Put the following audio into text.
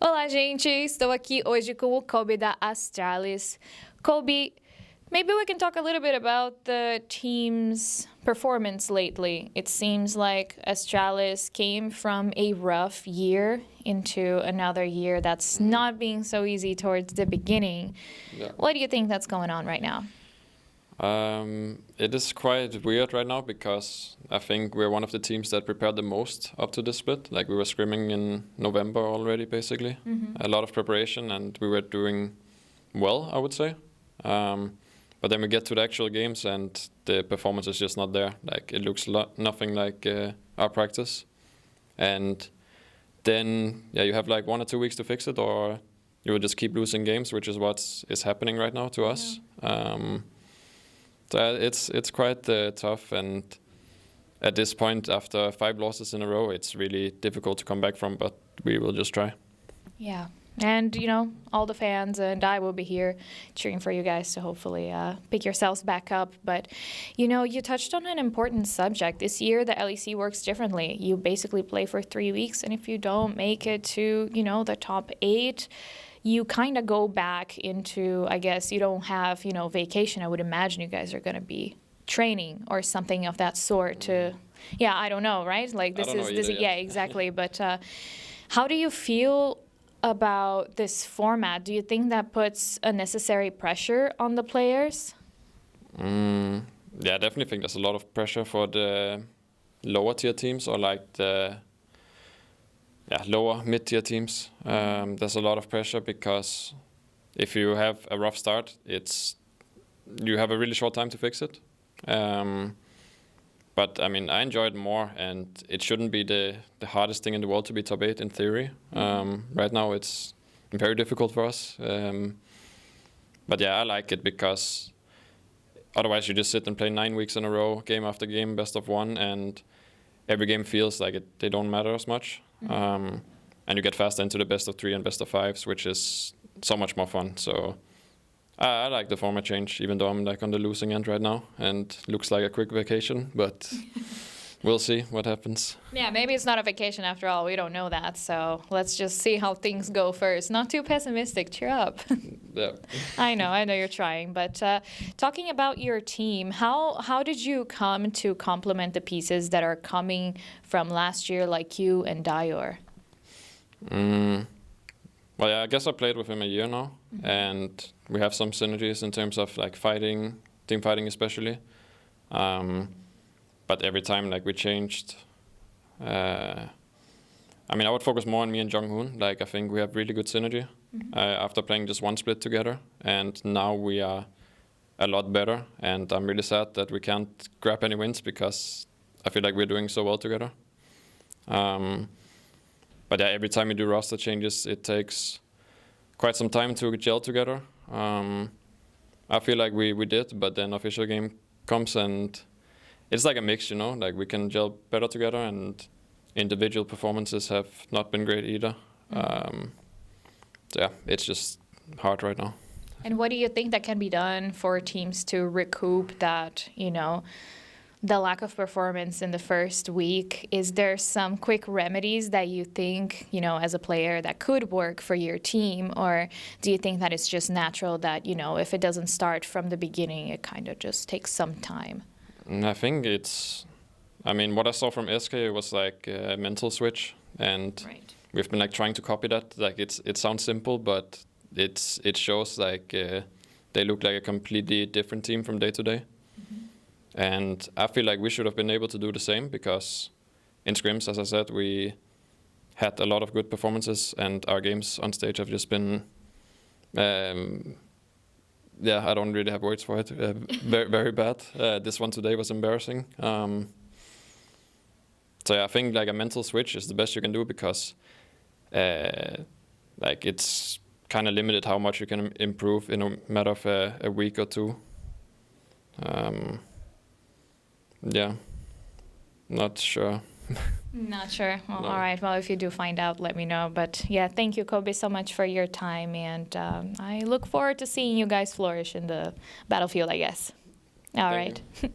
Olá, gente! Estou aqui hoje com o Kobbe da Astralis. Kobbe, maybe we can talk a little bit about the team's performance lately. It seems like Astralis came from a rough year into another year that's not being so easy towards the beginning. Yeah. What do you think that's going on right now? It is quite weird right now because I think we're one of the teams that prepared the most up to this split. Like we were scrimming in November already, basically. A lot of preparation, and we were doing well, I would say. But then we get to the actual games, and the performance is just not there. Like it looks nothing like our practice. And then you have like 1 or 2 weeks to fix it, or you will just keep losing games, which is what is happening right now to us. So it's quite tough, and at this point, after 5 losses in a row, it's really difficult to come back from, but we will just try. Yeah. And, you know, all the fans and I will be here cheering for you guys to hopefully pick yourselves back up. But, you know, you touched on an important subject. This year, the LEC works differently. You basically play for 3 weeks, and if you don't make it to, you know, the top 8, you kind of go back into, I guess, you don't have, you know, vacation. I would imagine you guys are going to be training or something of that sort to, I don't know, right? Like this I don't know is, either yet. exactly. But how do you feel about this format? Do you think that puts a necessary pressure on the players? I definitely think there's a lot of pressure for the lower tier teams, or like the lower mid-tier teams. There's a lot of pressure because if you have a rough start, you have a really short time to fix it. But I mean, I enjoy it more, and it shouldn't be the hardest thing in the world to be top 8 in theory. Right now it's very difficult for us. But I like it because otherwise you just sit and play 9 weeks in a row, game after game, best of 1, and every game feels like they don't matter as much. And you get faster into the best of 3 and best of 5s, which is so much more fun. So I like the format change, even though I'm like on the losing end right now and looks like a quick vacation, but we'll see what happens. Yeah, maybe it's not a vacation after all. We don't know that. So let's just see how things go first. Not too pessimistic. Cheer up. Yeah. I know you're trying. But talking about your team, how did you come to complement the pieces that are coming from last year, like you and Dior? Well, I guess I played with him a year now, and we have some synergies in terms of like fighting, team fighting especially. But every time like we changed, I would focus more on me and Jong-hoon. Like I think we have really good synergy after playing just 1 split together, and now we are a lot better. And I'm really sad that we can't grab any wins because I feel like we're doing so well together. But every time we do roster changes, it takes quite some time to gel together. I feel like we did, but then official game comes and it's like a mix, you know? Like we can gel better together, and individual performances have not been great either. It's just hard right now. And what do you think that can be done for teams to recoup that, you know, the lack of performance in the first week? Is there some quick remedies that you think, you know, as a player that could work for your team? Or do you think that it's just natural that, you know, if it doesn't start from the beginning, it kind of just takes some time? I think what I saw from SK was like a mental switch, and we've been like trying to copy that. Like it sounds simple, but it shows like they look like a completely different team from day to day. And I feel like we should have been able to do the same because in scrims, as I said, we had a lot of good performances, and our games on stage have just been, I don't really have words for it, very, very bad. This one today was embarrassing. I think like a mental switch is the best you can do because like it's kind of limited how much you can improve in a matter of a week or 2. Not sure. Not sure. Well, No. All right. Well, if you do find out, let me know. But thank you, Kobbe, so much for your time. And I look forward to seeing you guys flourish in the battlefield, I guess. All Thank right. you.